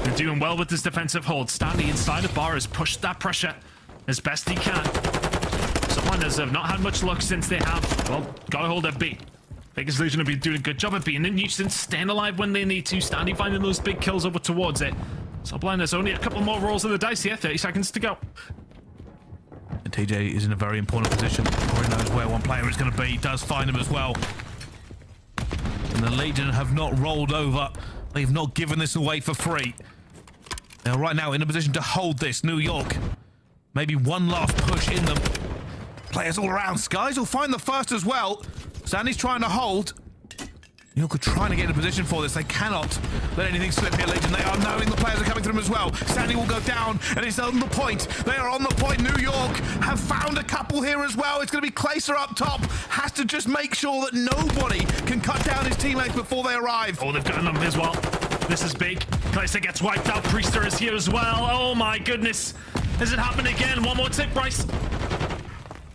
they're doing well with this defensive hold. Standing inside of bar has pushed that pressure as best he can. Subliners have not had much luck since they have, well, got a hold of B. Vegas Legion have been doing a good job of being a nuisance, staying alive when they need to, Standing finding those big kills over towards it. Subliners only a couple more rolls of the dice here, 30 seconds to go. And TJ is in a very important position. Already knows where one player is going to be. He does find him as well. And the Legion have not rolled over. They've not given this away for free. They're right now in a position to hold this. New York, maybe one last push in them. Players all around. Skyz will find the first as well. Sandy's trying to hold. New York are trying to get in a position for this. They cannot let anything slip here, Legion. They are knowing the players are coming through them as well. Sandy will go down, and it's on the point. They are on the point. New York have found a couple here as well. It's going to be Clayser up top. Has to just make sure that nobody can cut down his teammates before they arrive. Oh, they've got him as well. This is big. Clayser gets wiped out. Priestahh is here as well. Oh my goodness. Has it happened again? One more tick, Bryce.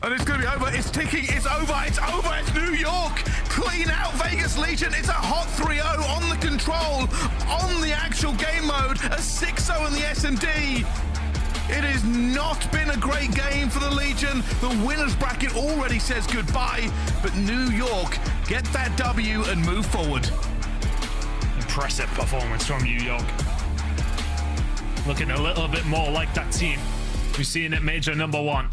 And it's going to be over. It's ticking. It's over. It's over. It's New York. Clean out Vegas Legion. It's a hot 3-0 on the control, on the actual game mode. A 6-0 in the S&D. It has not been a great game for the Legion. The winners bracket already says goodbye. But New York get that W and move forward. Impressive performance from New York. Looking a little bit more like that team we've seen at Major number 1.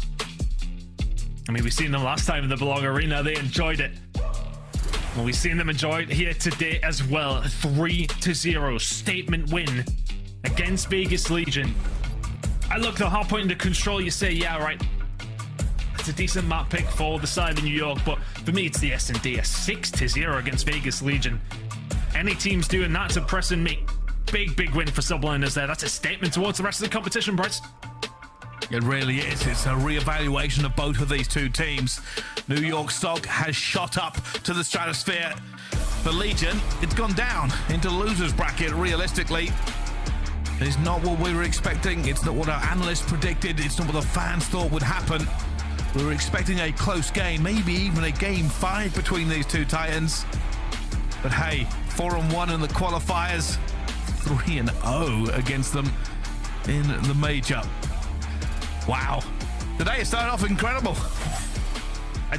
I mean, we've seen them last time in the Belong Arena. They enjoyed it. Well, we've seen them enjoy it here today as well. 3-0 statement win against Vegas Legion. I look the hard point into control. You say, yeah, right. It's a decent map pick for the side of New York, but for me, it's the S&D. A 6-0 against Vegas Legion. Any teams doing that to press and make big win for Subliners there. That's a statement towards the rest of the competition, Bryce. It really is. It's a re-evaluation of both of these two teams. New York stock has shot up to the stratosphere. For Legion, it's gone down into losers bracket. Realistically, it's not what we were expecting. It's not what our analysts predicted. It's not what the fans thought would happen. We were expecting a close game, maybe even a game 5 between these two Titans. But hey, 4-1 in the qualifiers, 3-0 against them in the major. Wow. Today it started off incredible.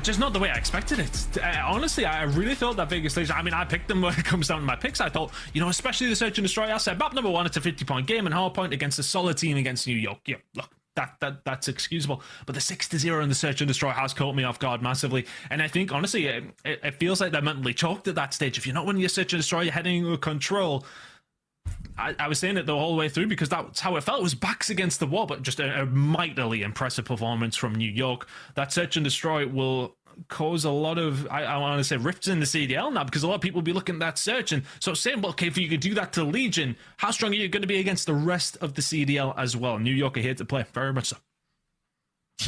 Just not the way I expected it. Honestly, I really thought that Vegas Legion, I mean, I picked them when it comes down to my picks. I thought, you know, especially the Search and Destroy. I said, map number 1, it's a 50-point game and hardpoint against a solid team against New York. Yeah, look, that's excusable. But the 6-0 in the Search and Destroy has caught me off guard massively. And I think, honestly, it feels like they're mentally choked at that stage. If you're not winning your Search and Destroy, you're heading into control. I was saying it the whole way through because that's how it felt. It was backs against the wall, but just a mightily impressive performance from New York. That Search and Destroy will cause a lot of, I want to say, rifts in the CDL now, because a lot of people will be looking at that Search and so saying, well, okay, if you could do that to Legion, how strong are you going to be against the rest of the CDL as well? New York are here to play, very much so.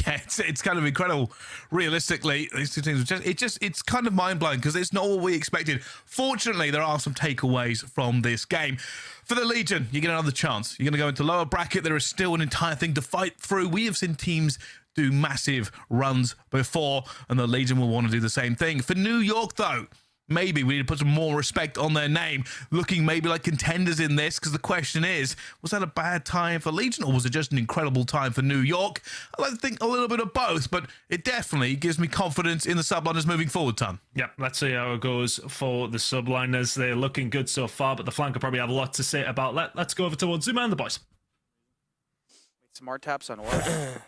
Yeah, it's kind of incredible. Realistically, these two teams, it's kind of mind-blowing because it's not what we expected. Fortunately, there are some takeaways from this game. For the Legion, you get another chance. You're going to go into lower bracket. There is still an entire thing to fight through. We have seen teams do massive runs before, and the Legion will want to do the same thing. For New York, though, maybe we need to put some more respect on their name, looking maybe like contenders in this, because the question is, was that a bad time for Legion, or was it just an incredible time for New York? I like to think a little bit of both, but it definitely gives me confidence in the Subliners moving forward, Tom. Yep, let's see how it goes for the Subliners. They're looking good so far, but the flank will probably have a lot to say about. Let's go over towards Zuma and the boys. Smart taps on what?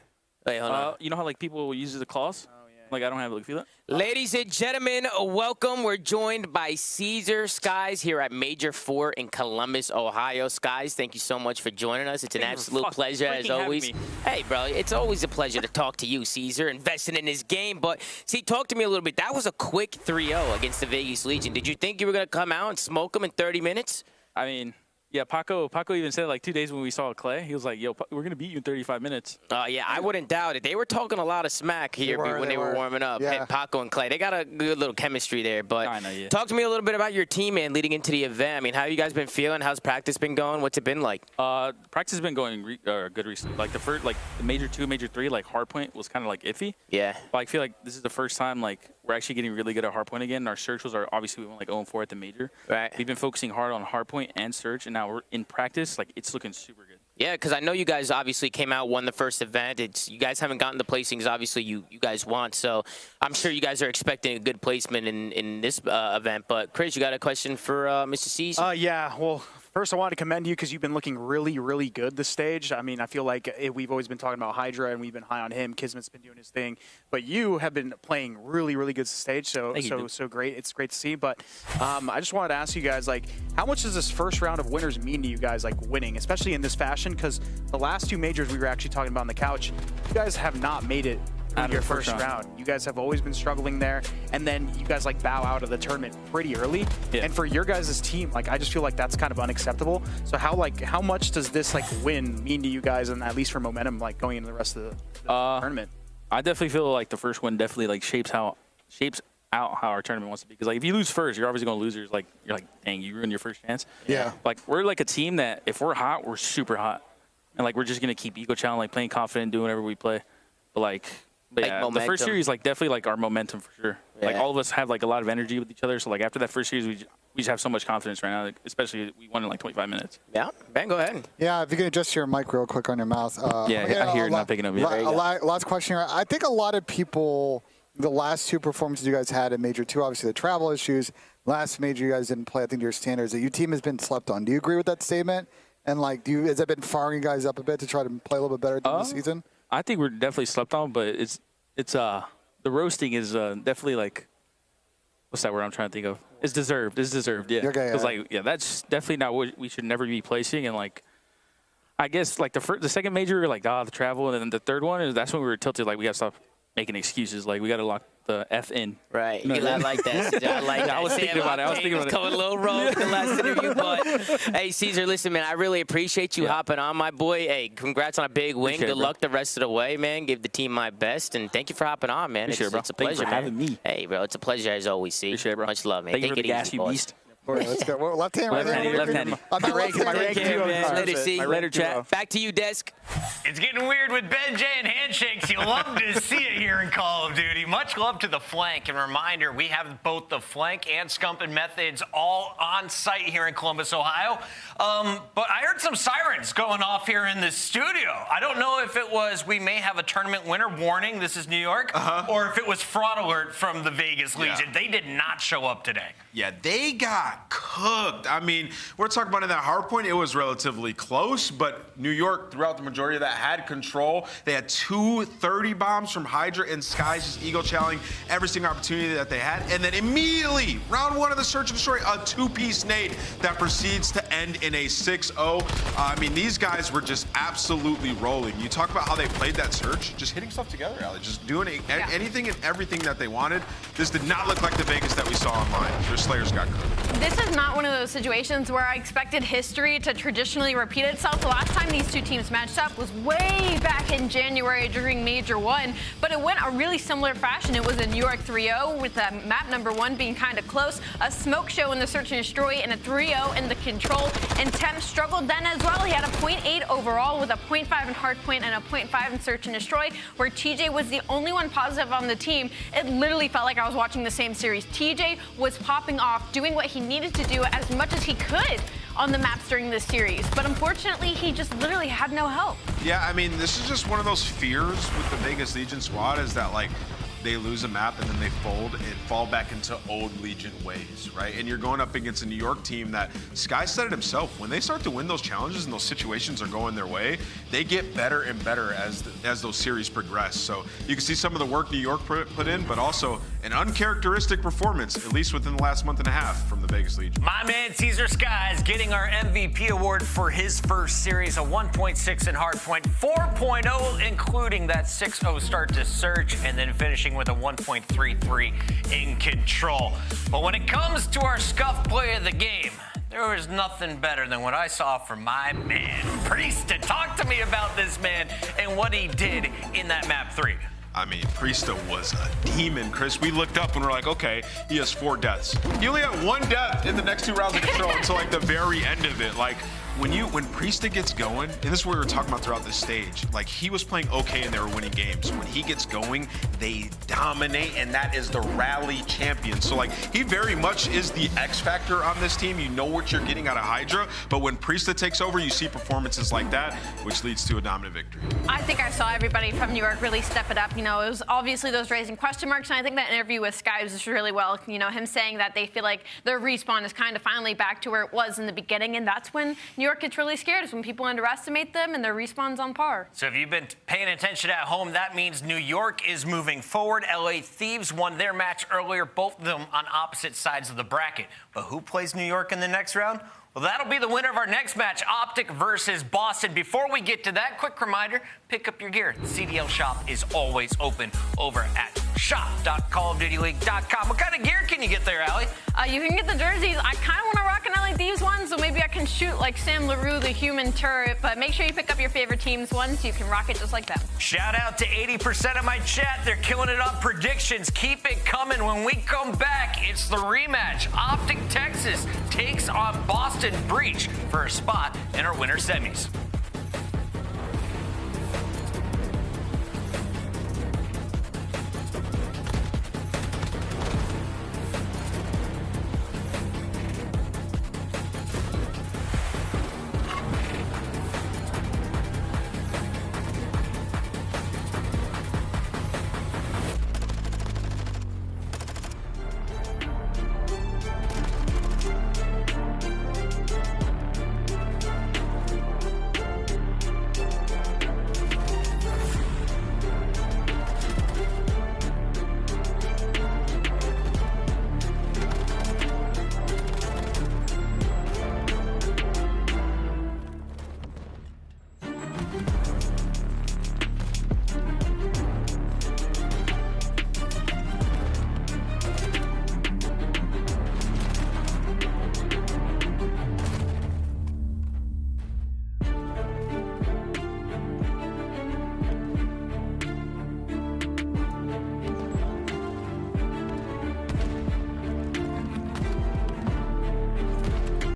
Wait, hold on. You know how like people use the claws? Like, I don't have it. Feel it? Ladies and gentlemen, welcome. We're joined by Caesar Skyz here at Major 4 in Columbus, Ohio. Skyz, thank you so much for joining us. It's an absolute pleasure, as always. Hey, bro, it's always a pleasure to talk to you, Caesar, investing in this game. But, see, talk to me a little bit. That was a quick 3-0 against the Vegas Legion. Did you think you were going to come out and smoke them in 30 minutes? I mean, yeah, Paco even said like 2 days when we saw Clay, he was like, yo, we're going to beat you in 35 minutes. Yeah, I wouldn't doubt it. They were talking a lot of smack here when they were warming up. Yeah. Paco and Clay, they got a good little chemistry there. But I know, yeah. Talk to me a little bit about your team, man, leading into the event. I mean, how you guys been feeling? How's practice been going? What's it been like? Practice has been going good recently. Like the first, like the Major 2, Major 3, like hardpoint was kind of like iffy. Yeah. But I feel like this is the first time like we're actually getting really good at hardpoint again. Our search was obviously we went like 0-4 at the major. Right. We've been focusing hard on hardpoint and search, and now we're in practice. Like it's looking super good. Yeah, because I know you guys obviously came out, won the first event. You guys haven't gotten the placings obviously you guys want, so I'm sure you guys are expecting a good placement in this event. But Chris, you got a question for Mr. C's? Yeah, well, first I wanted to commend you because you've been looking really, really good this stage. I mean, I feel like we've always been talking about HyDra and we've been high on him. KiSMET's been doing his thing, but you have been playing really, really good stage. So great. It's great to see. But I just wanted to ask you guys, like, how much does this first round of winners mean to you guys, like winning, especially in this fashion? Because the last two majors we were actually talking about on the couch, you guys have not made it out of your first round. You guys have always been struggling there, and then you guys like bow out of the tournament pretty early. Yeah. And for your guys' team, like I just feel like that's kind of unacceptable. So how much does this like win mean to you guys, and at least for momentum, like going into the rest of the tournament? I definitely feel like the first win definitely like shapes out how our tournament wants to be. Because like if you lose first, you're obviously going to lose. You're like, dang, you ruined your first chance. Yeah. Like we're like a team that if we're hot, we're super hot, and like we're just gonna keep ego challenge, like playing confident, doing whatever we play. But yeah, the first series, like, definitely, like, our momentum for sure. Yeah. Like, all of us have, like, a lot of energy with each other. So, like, after that first series, we just have so much confidence right now, like, especially we won in, like, 25 minutes. Yeah. Ben, go ahead. Yeah, if you can adjust your mic real quick on your mouth. Yeah, I hear it not picking up yet. Last question here. I think a lot of people, the last two performances you guys had in Major 2, obviously the travel issues. Last major you guys didn't play, I think, to your standards. That your team has been slept on. Do you agree with that statement? And, like, has that been firing you guys up a bit to try to play a little bit better during the season? I think we're definitely slept on, but it's the roasting is definitely like, what's that word I'm trying to think of? It's deserved. It's deserved, yeah. Okay, because like, yeah, that's definitely not what we should never be placing. And like, I guess like the second major, we were like, the travel, and then the third one, that's when we were tilted. Like we gotta stop making excuses. Like we gotta lock the F in. Right. You know, I like that. I like that. I was thinking about it. I was thinking about it. Coming a little wrong with the last interview, but hey, Caesar, listen, man, I really appreciate you hopping on, my boy. Hey, congrats on a big win. Good luck the rest of the way, man. Give the team my best, and thank you for hopping on, man. It's a pleasure, Thanks for having me. Hey, bro, it's a pleasure as always. See, appreciate it, bro. Much love, man. Thank you for the gas, you beast. All right, let's go. Well, left hand, right hand. Left-handed. My Later, chat. Back to you, Desk. It's getting weird with Ben J and handshakes. You love to see it here in Call of Duty. Much love to the flank. And reminder, we have both the flank and scumping methods all on site here in Columbus, Ohio. But I heard some sirens going off here in the studio. I don't know if it was we may have a tournament winner warning, this is New York, or if it was fraud alert from the Vegas Legion. They did not show up today. Yeah, they got cooked. I mean, we're talking about in that hard point, it was relatively close, but New York, throughout the majority of that, had control. They had 2 30 bombs from HyDra and Skyz, just ego challenging every single opportunity that they had. And then immediately, round 1 of the search and destroy, a 2-piece nade that proceeds to end in a 6-0. I mean, these guys were just absolutely rolling. You talk about how they played that search, just hitting stuff together, Ali, just doing anything and everything that they wanted. This did not look like the Vegas that we saw online. Their Slayers got cooked. This is not one of those situations where I expected history to traditionally repeat itself. The last time these two teams matched up was way back in January during Major 1, but it went a really similar fashion. It was a New York 3-0 with map number 1 being kind of close, a smoke show in the search and destroy, and a 3-0 in the control. And Temp struggled then as well. He had a 0.8 overall with a 0.5 in hardpoint and a 0.5 in search and destroy, where TJ was the only one positive on the team. It literally felt like I was watching the same series. TJ was popping off, doing what he needed to do as much as he could on the maps during this series, but unfortunately he just literally had no help. Yeah, I mean, this is just one of those fears with the Vegas Legion squad, is that like they lose a map and then they fold and fall back into old Legion ways, right? And you're going up against a New York team that Skyz said it himself, when they start to win those challenges and those situations are going their way, they get better and better as those series progress. So you can see some of the work New York put in, but also an uncharacteristic performance, at least within the last month and a half, from the Vegas Legion. My man Caesar Skyz getting our MVP award for his first series, a 1.6 in hardpoint, 4.0 including that 6-0 start to search, and then finishing with a 1.33 in control. But when it comes to our scuff play of the game, there was nothing better than what I saw from my man Priestahh. Talk to me about this man and what he did in that map 3. I mean, Priestahh was a demon, Chris. We looked up and we're like, okay, he has 4 deaths. He only had 1 death in the next 2 rounds of control until like the very end of it. Like, when Priestahh gets going, and this is what we were talking about throughout this stage, like he was playing okay and they were winning games. When he gets going, they dominate, and that is the rally champion. So like he very much is the X factor on this team. You know what you're getting out of HyDra, but when Priestahh takes over, you see performances like that, which leads to a dominant victory. I think I saw everybody from New York really step it up. You know, it was obviously those raising question marks, and I think that interview with Skyz was really well. You know, him saying that they feel like their respawn is kind of finally back to where it was in the beginning, and that's when New York gets really scared, is when people underestimate them and their respawn's on par. So if you've been paying attention at home, that means New York is moving forward. LA Thieves won their match earlier, both of them on opposite sides of the bracket. But who plays New York in the next round? Well, that'll be the winner of our next match, OpTic versus Boston. Before we get to that, quick reminder, pick up your gear. The CDL shop is always open over at shop.callofdutyleague.com. What kind of gear can you get there, Allie? You can get the jerseys. I kind of want to rock an LA Thieves one, so maybe I can shoot like Sam LaRue, the human turret, but make sure you pick up your favorite team's one so you can rock it just like them. Shout out to 80% of my chat. They're killing it on predictions. Keep it coming. When we come back, it's the rematch. OpTic Texas takes on Boston Breach for a spot in our winter semis.